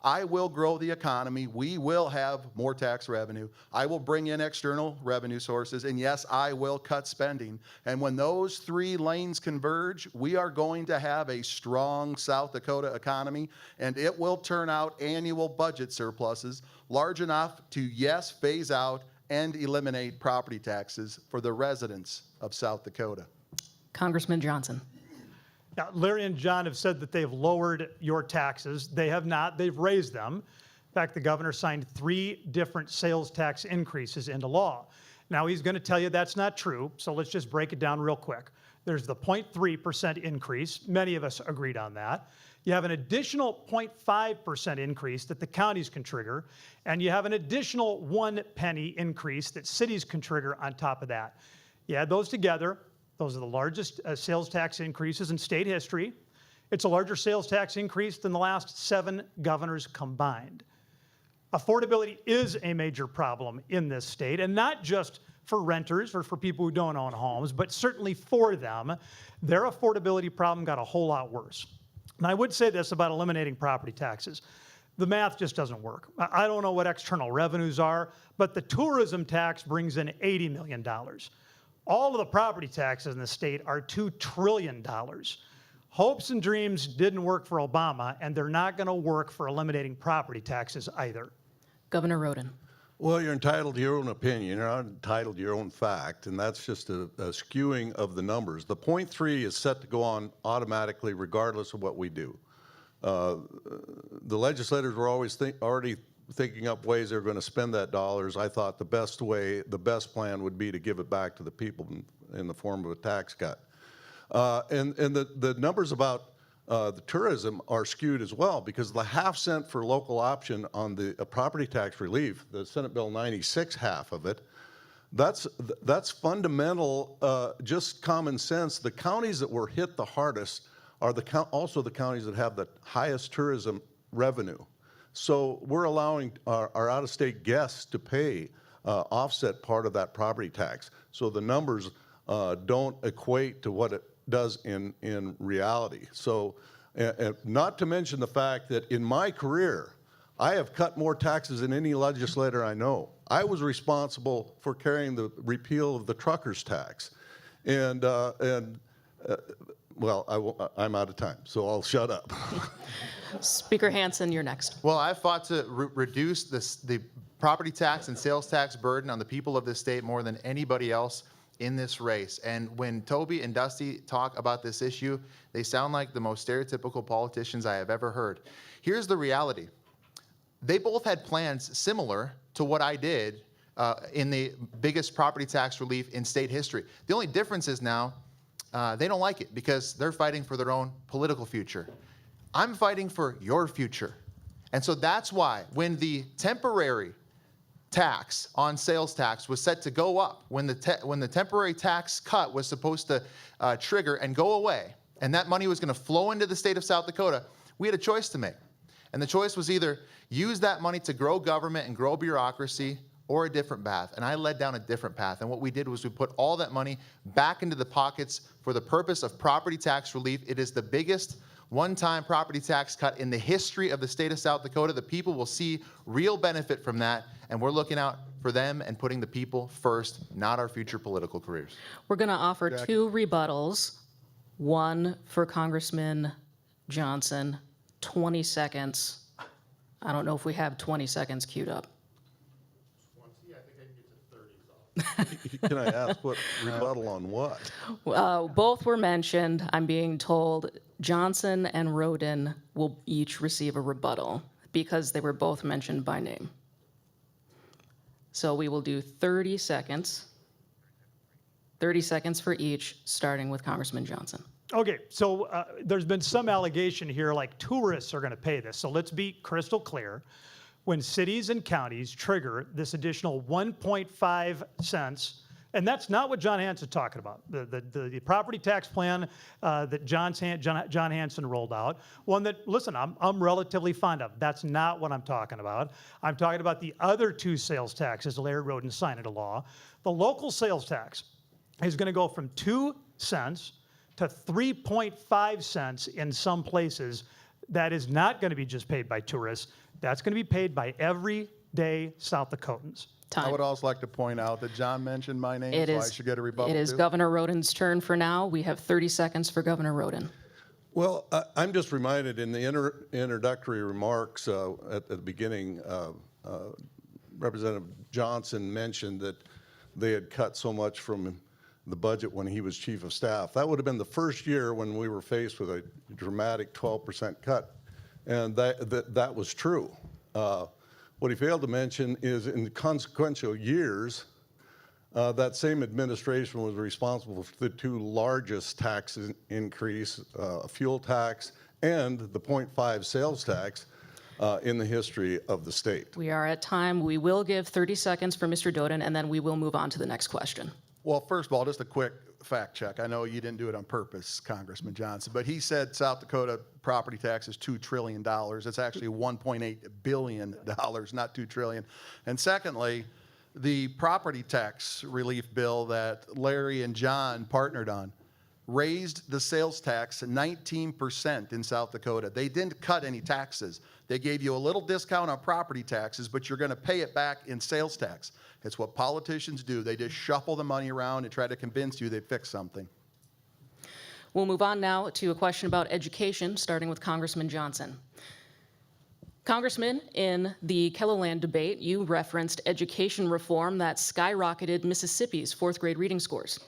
I will grow the economy. We will have more tax revenue. I will bring in external revenue sources. And yes, I will cut spending. And when those 3 lanes converge, we are going to have a strong South Dakota economy, and it will turn out annual budget surpluses large enough to, yes, phase out and eliminate property taxes for the residents of South Dakota. Congressman Johnson. Now, Larry and John have said that they've lowered your taxes. They have not. They've raised them. In fact, the governor signed 3 different sales tax increases into law. Now, he's going to tell you that's not true, so let's just break it down real quick. There's the 0.3% increase. Many of us agreed on that. You have an additional 0.5% increase that the counties can trigger, and you have an additional 1 penny increase that cities can trigger on top of that. You add those together. Those are the largest sales tax increases in state history. It's a larger sales tax increase than the last 7 governors combined. Affordability is a major problem in this state, and not just for renters or for people who don't own homes, but certainly for them. Their affordability problem got a whole lot worse. And I would say this about eliminating property taxes. The math just doesn't work. I don't know what external revenues are, but the tourism tax brings in $80 million. All of the property taxes in the state are $2 trillion. Hopes and dreams didn't work for Obama, and they're not going to work for eliminating property taxes either. Governor Roden. Well, you're entitled to your own opinion. You're not entitled to your own fact, and that's just a skewing of the numbers. The 0.3 is set to go on automatically regardless of what we do. The legislators were already thinking up ways they were going to spend that dollars, I thought the best plan would be to give it back to the people in the form of a tax cut. And the numbers about the tourism are skewed as well, because the half-cent for local option on the property tax relief, the Senate Bill 96 half of it, that's fundamental, just common sense. The counties that were hit the hardest are also the counties that have the highest tourism revenue. So we're allowing our out-of-state guests to pay offset part of that property tax. So the numbers don't equate to what it does in reality. So, not to mention the fact that in my career, I have cut more taxes than any legislator I know. I was responsible for carrying the repeal of the trucker's tax. Well, I'm out of time, so I'll shut up. Speaker Hansen, you're next. Well, I fought to reduce the property tax and sales tax burden on the people of this state more than anybody else in this race. And when Toby and Dusty talk about this issue, they sound like the most stereotypical politicians I have ever heard. Here's the reality. They both had plans similar to what I did in the biggest property tax relief in state history. The only difference is now they don't like it because they're fighting for their own political future. I'm fighting for your future. And so that's why when the temporary tax on sales tax was set to go up, when the temporary tax cut was supposed to trigger and go away, and that money was going to flow into the state of South Dakota, we had a choice to make. And the choice was either use that money to grow government and grow bureaucracy, or a different path. And I led down a different path. And what we did was we put all that money back into the pockets for the purpose of property tax relief. It is the biggest one-time property tax cut in the history of the state of South Dakota. The people will see real benefit from that, and we're looking out for them and putting the people first, not our future political careers. We're going to offer two rebuttals, one for Congressman Johnson, 20 seconds. I don't know if we have 20 seconds queued up. Can I ask what rebuttal on what? Both were mentioned. I'm being told Johnson and Roden will each receive a rebuttal because they were both mentioned by name. So we will do 30 seconds. 30 seconds for each, starting with Congressman Johnson. Okay, so there's been some allegation here like tourists are going to pay this. So let's be crystal clear. When cities and counties trigger this additional 1.5 cents, and that's not what John Hanson talking about. The property tax plan that John Hanson rolled out, one that, listen, I'm relatively fond of. That's not what I'm talking about. I'm talking about the other two sales taxes Larry Roden signed into law. The local sales tax is going to go from 2 cents to 3.5 cents in some places. That is not going to be just paid by tourists. That's going to be paid by everyday South Dakotans. Time. I would also like to point out that John mentioned my name, so I should get a rebuttal It is too. Governor Roden's turn for now. We have 30 seconds for Governor Roden. Well, I'm just reminded in the introductory remarks at the beginning, Representative Johnson mentioned that they had cut so much from the budget when he was chief of staff. That would have been the first year when we were faced with a dramatic 12% cut, and that was true. What he failed to mention is in consequential years, that same administration was responsible for the two largest tax increase, fuel tax and the 0.5 sales tax in the history of the state. We are at time. We will give 30 seconds for Mr. Doden, and then we will move on to the next question. Well, first of all, just a quick fact check. I know you didn't do it on purpose, Congressman Johnson, but he said South Dakota property tax is $2 trillion. It's actually $1.8 billion, not $2 trillion. And secondly, the property tax relief bill that Larry and John partnered on raised the sales tax 19% in South Dakota. They didn't cut any taxes. They gave you a little discount on property taxes, but you're going to pay it back in sales tax. It's what politicians do. They just shuffle the money around and try to convince you they fix something. We'll move on now to a question about education, starting with Congressman Johnson. Congressman, in the Kelloland debate, you referenced education reform that skyrocketed Mississippi's fourth grade reading scores.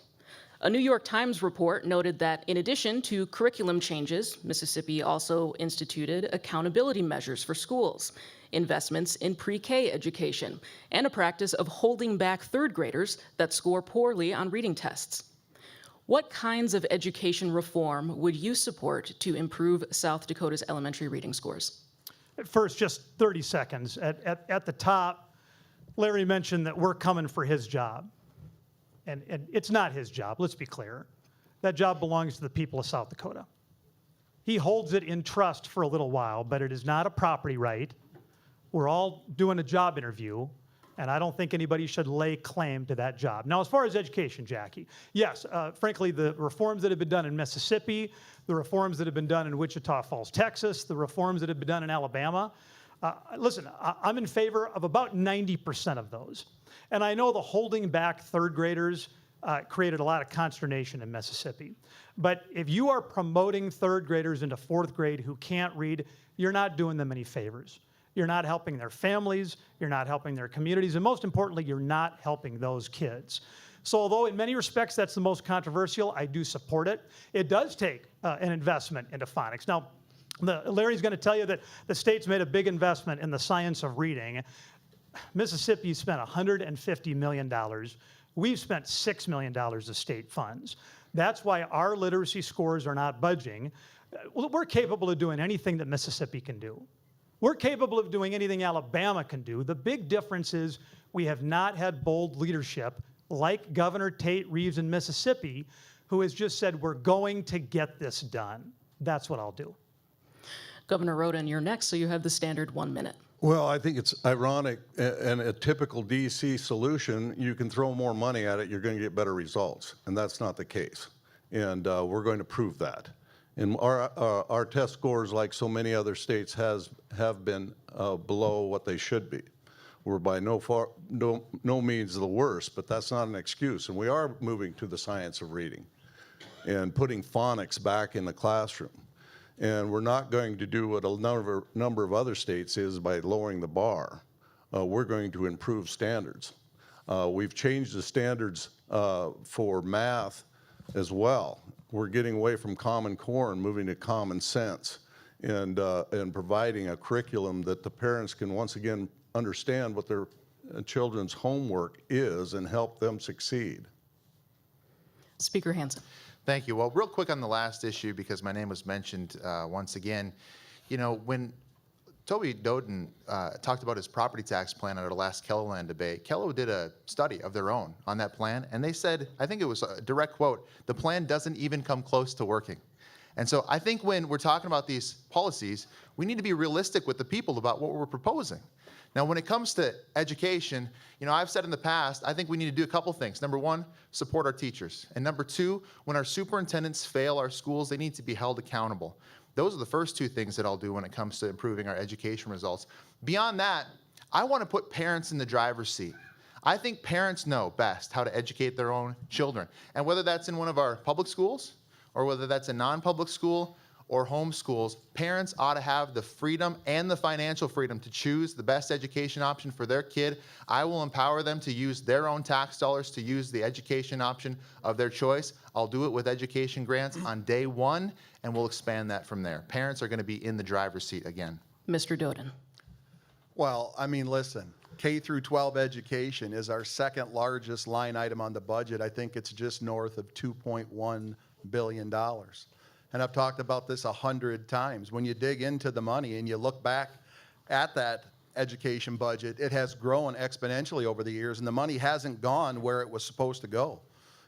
A New York Times report noted that in addition to curriculum changes, Mississippi also instituted accountability measures for schools, investments in pre-K education, and a practice of holding back third graders that score poorly on reading tests. What kinds of education reform would you support to improve South Dakota's elementary reading scores? First, just 30 seconds. At the top, Larry mentioned that we're coming for his job. And it's not his job, let's be clear. That job belongs to the people of South Dakota. He holds it in trust for a little while, but it is not a property right. We're all doing a job interview, and I don't think anybody should lay claim to that job. Now, as far as education, Jackie, yes, frankly, the reforms that have been done in Mississippi, the reforms that have been done in Wichita Falls, Texas, the reforms that have been done in Alabama, listen, I'm in favor of about 90% of those. And I know the holding back third graders created a lot of consternation in Mississippi. But if you are promoting third graders into fourth grade who can't read, you're not doing them any favors. You're not helping their families, you're not helping their communities, and most importantly, you're not helping those kids. So although in many respects that's the most controversial, I do support it. It does take an investment into phonics. Now, Larry's going to tell you that the state's made a big investment in the science of reading. Mississippi spent $150 million. We've spent $6 million of state funds. That's why our literacy scores are not budging. We're capable of doing anything that Mississippi can do. We're capable of doing anything Alabama can do. The big difference is we have not had bold leadership like Governor Tate Reeves in Mississippi, who has just said, we're going to get this done. That's what I'll do. Governor Roden, you're next, so you have the standard 1 minute. Well, I think it's ironic and a typical DC solution, you can throw more money at it, you're going to get better results. And that's not the case. And we're going to prove that. And our test scores, like so many other states, have been below what they should be. We're by no means the worst, but that's not an excuse. And we are moving to the science of reading and putting phonics back in the classroom. And we're not going to do what a number of other states is by lowering the bar. We're going to improve standards. We've changed the standards for math as well. We're getting away from Common Core and moving to common sense and providing a curriculum that the parents can once again understand what their children's homework is and help them succeed. Speaker Hansen. Thank you. Well, real quick on the last issue, because my name was mentioned once again. You know, when Toby Doden talked about his property tax plan at our last KELOLAND debate, KELO did a study of their own on that plan, and they said, I think it was a direct quote, the plan doesn't even come close to working. And so I think when we're talking about these policies, we need to be realistic with the people about what we're proposing. Now, when it comes to education, you know, I've said in the past, I think we need to do a couple things. Number one, support our teachers. And number two, when our superintendents fail our schools, they need to be held accountable. Those are the first two things that I'll do when it comes to improving our education results. Beyond that, I want to put parents in the driver's seat. I think parents know best how to educate their own children. And whether that's in one of our public schools or whether that's a non-public school or home schools, parents ought to have the freedom and the financial freedom to choose the best education option for their kid. I will empower them to use their own tax dollars to use the education option of their choice. I'll do it with education grants on day one, and we'll expand that from there. Parents are going to be in the driver's seat again. Mr. Doden. Well, I mean, listen, K through 12 education is our second largest line item on the budget. I think it's just north of $2.1 billion. And I've talked about this 100 times. When you dig into the money and you look back at that education budget, it has grown exponentially over the years, and the money hasn't gone where it was supposed to go.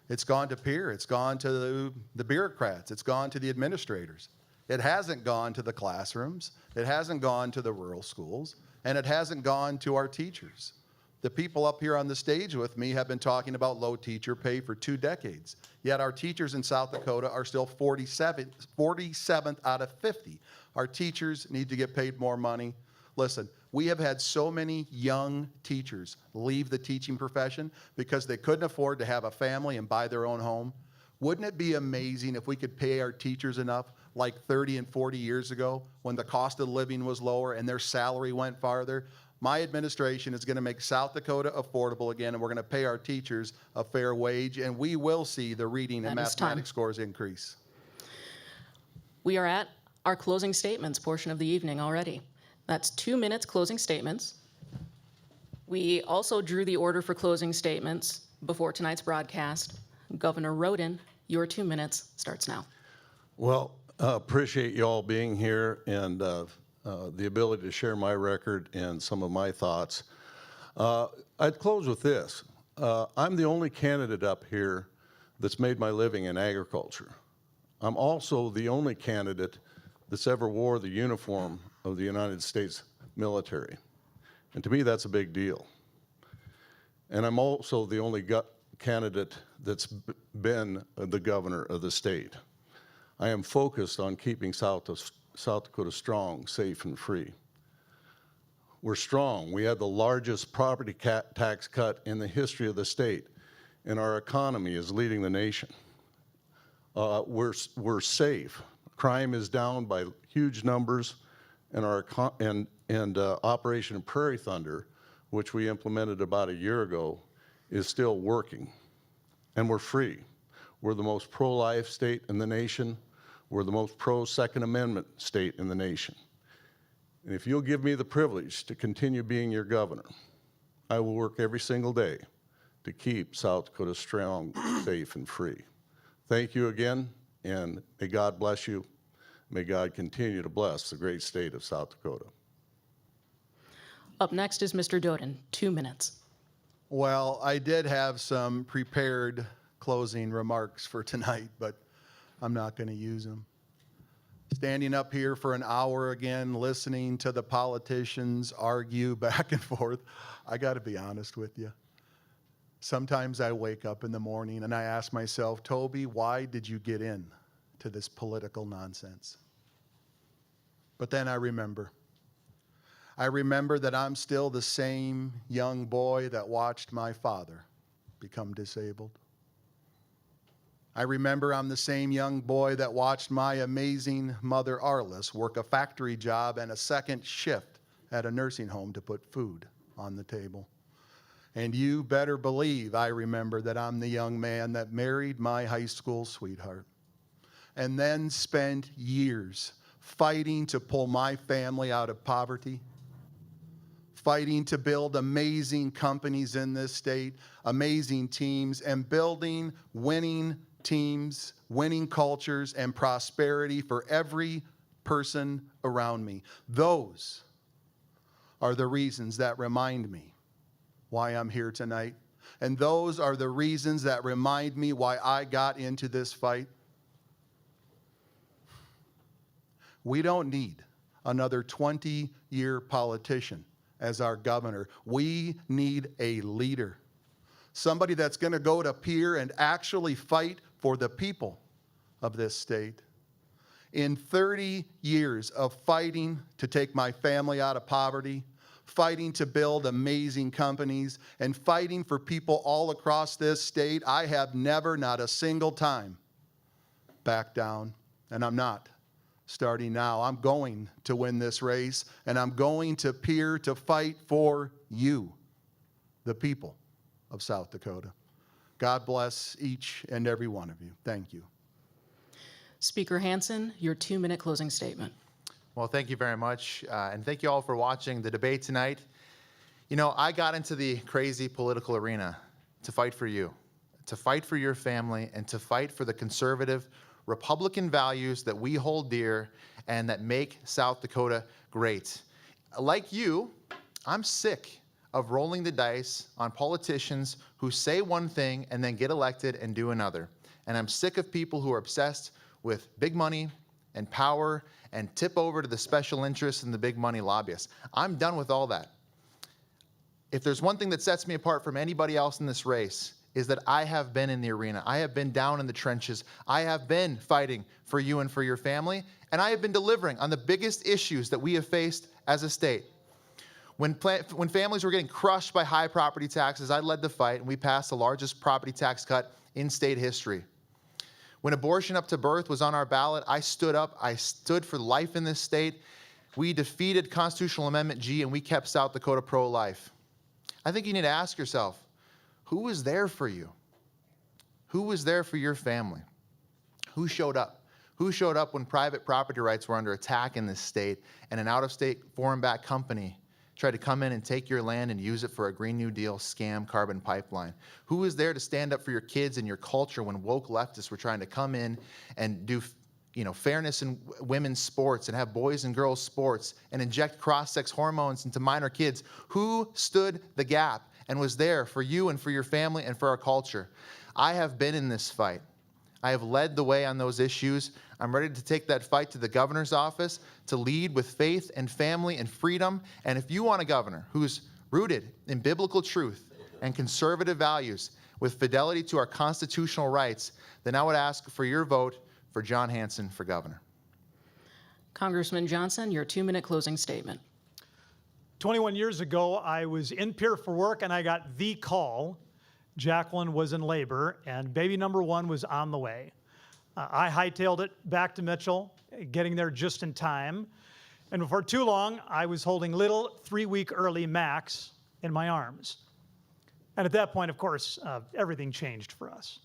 It's gone to peer, it's gone to the bureaucrats, it's gone to the administrators. It hasn't gone to the classrooms, it hasn't gone to the rural schools, and it hasn't gone to our teachers. The people up here on the stage with me have been talking about low teacher pay for 2 decades. Yet our teachers in South Dakota are still 47th out of 50. Our teachers need to get paid more money. Listen, we have had so many young teachers leave the teaching profession because they couldn't afford to have a family and buy their own home. Wouldn't it be amazing if we could pay our teachers enough like 30 and 40 years ago when the cost of living was lower and their salary went farther? my administration is going to make South Dakota affordable again, and we're going to pay our teachers a fair wage, and we will see the reading and That is time. mathematics scores increase. We are at our closing statements portion of the evening already. That's 2 minutes closing statements. We also drew the order for closing statements before tonight's broadcast. Governor Roden, your 2 minutes starts now. Well, appreciate you all being here and the ability to share my record and some of my thoughts. I'd close with this. I'm the only candidate up here that's made my living in agriculture. I'm also the only candidate that's ever wore the uniform of the United States military. And to me, that's a big deal. And I'm also the only candidate that's been the governor of the state. I am focused on keeping South Dakota strong, safe, and free. We're strong. We had the largest property tax cut in the history of the state, and our economy is leading the nation. We're safe. Crime is down by huge numbers, and Operation Prairie Thunder, which we implemented about a year ago, is still working. And we're free. We're the most pro-life state in the nation. We're the most pro-Second Amendment state in the nation. And if you'll give me the privilege to continue being your governor, I will work every single day to keep South Dakota strong, safe, and free. Thank you again, and may God bless you. May God continue to bless the great state of South Dakota. Up next is Mr. Doden, 2 minutes. Well, I did have some prepared closing remarks for tonight, but I'm not going to use them. Standing up here for an hour again, listening to the politicians argue back and forth, I got to be honest with you. Sometimes I wake up in the morning and I ask myself, Toby, why did you get in to this political nonsense? But then I remember that I'm still the same young boy that watched my father become disabled. I remember I'm the same young boy that watched my amazing mother, Arliss, work a factory job and a second shift at a nursing home to put food on the table. And you better believe I remember that I'm the young man that married my high school sweetheart and then spent years fighting to pull my family out of poverty, fighting to build amazing companies in this state, amazing teams, and building winning teams, winning cultures, and prosperity for every person around me. Those are the reasons that remind me why I'm here tonight. And those are the reasons that remind me why I got into this fight. We don't need another 20-year politician as our governor. We need a leader. Somebody that's going to go to Pierre and actually fight for the people of this state. In 30 years of fighting to take my family out of poverty, fighting to build amazing companies, and fighting for people all across this state, I have never, not a single time, backed down, and I'm not starting now. I'm going to win this race, and I'm going to Pierre to fight for you, the people of South Dakota. God bless each and every one of you. Thank you. Speaker Hansen, your 2-minute closing statement. Well, thank you very much. And thank you all for watching the debate tonight. You know, I got into the crazy political arena to fight for you, to fight for your family, and to fight for the conservative Republican values that we hold dear and that make South Dakota great. Like you, I'm sick of rolling the dice on politicians who say one thing and then get elected and do another. And I'm sick of people who are obsessed with big money and power and tip over to the special interests and the big money lobbyists. I'm done with all that. If there's one thing that sets me apart from anybody else in this race, is that I have been in the arena. I have been down in the trenches. I have been fighting for you and for your family, and I have been delivering on the biggest issues that we have faced as a state. When families were getting crushed by high property taxes, I led the fight, and we passed the largest property tax cut in state history. When abortion up to birth was on our ballot, I stood up. I stood for life in this state. We defeated Constitutional Amendment G and we kept South Dakota pro-life. I think you need to ask yourself, who was there for you? Who was there for your family? Who showed up? Who showed up when private property rights were under attack in this state and an out-of-state foreign-backed company tried to come in and take your land and use it for a Green New Deal scam carbon pipeline? Who was there to stand up for your kids and your culture when woke leftists were trying to come in and do fairness in women's sports and have boys and girls sports and inject cross-sex hormones into minor kids? Who stood the gap and was there for you and for your family and for our culture? I have been in this fight. I have led the way on those issues. I'm ready to take that fight to the governor's office to lead with faith and family and freedom. And if you want a governor who's rooted in biblical truth and conservative values with fidelity to our constitutional rights, then I would ask for your vote for John Hanson for governor. Congressman Johnson, your 2-minute closing statement. 21 years ago, I was in Pierre for work and I got the call. Jacqueline was in labor and baby number 1 was on the way. I hightailed it back to Mitchell, getting there just in time. And before too long, I was holding little 3-week-early Max in my arms. And at that point, of course, everything changed for us.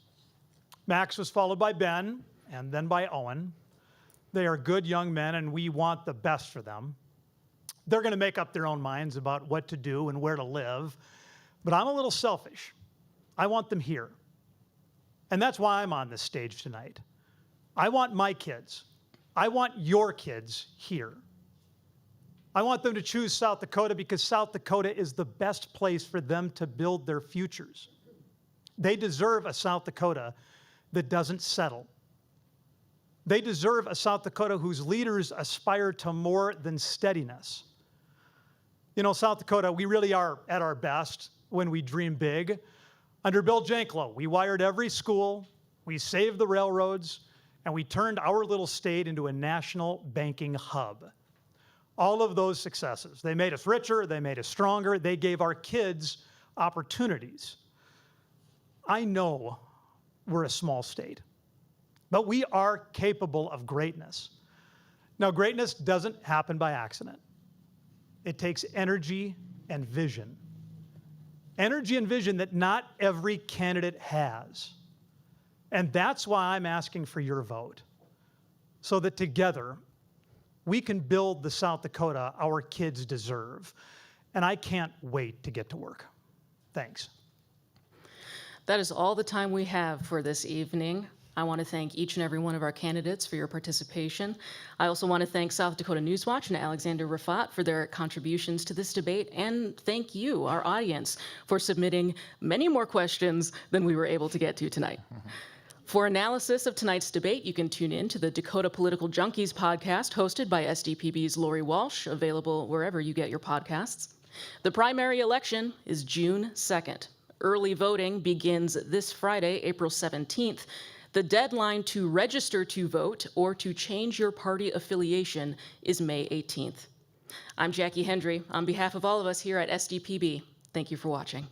Max was followed by Ben and then by Owen. They are good young men and we want the best for them. They're going to make up their own minds about what to do and where to live. But I'm a little selfish. I want them here. And that's why I'm on this stage tonight. I want my kids. I want your kids here. I want them to choose South Dakota because South Dakota is the best place for them to build their futures. They deserve a South Dakota that doesn't settle. They deserve a South Dakota whose leaders aspire to more than steadiness. You know, South Dakota, we really are at our best when we dream big. Under Bill Janklow, we wired every school, we saved the railroads, and we turned our little state into a national banking hub. All of those successes, they made us richer, they made us stronger, they gave our kids opportunities. I know we're a small state, but we are capable of greatness. Now, greatness doesn't happen by accident. It takes energy and vision. Energy and vision that not every candidate has. And that's why I'm asking for your vote, so that together we can build the South Dakota our kids deserve. And I can't wait to get to work. Thanks. That is all the time we have for this evening. I want to thank each and every one of our candidates for your participation. I also want to thank South Dakota Newswatch and Alexander Rafat for their contributions to this debate, and thank you, our audience, for submitting many more questions than we were able to get to tonight. For analysis of tonight's debate, you can tune in to the Dakota Political Junkies podcast hosted by SDPB's Lori Walsh, available wherever you get your podcasts. The primary election is June 2nd. Early voting begins this Friday, April 17th. The deadline to register to vote or to change your party affiliation is May 18th. I'm Jackie Hendry. On behalf of all of us here at SDPB, thank you for watching.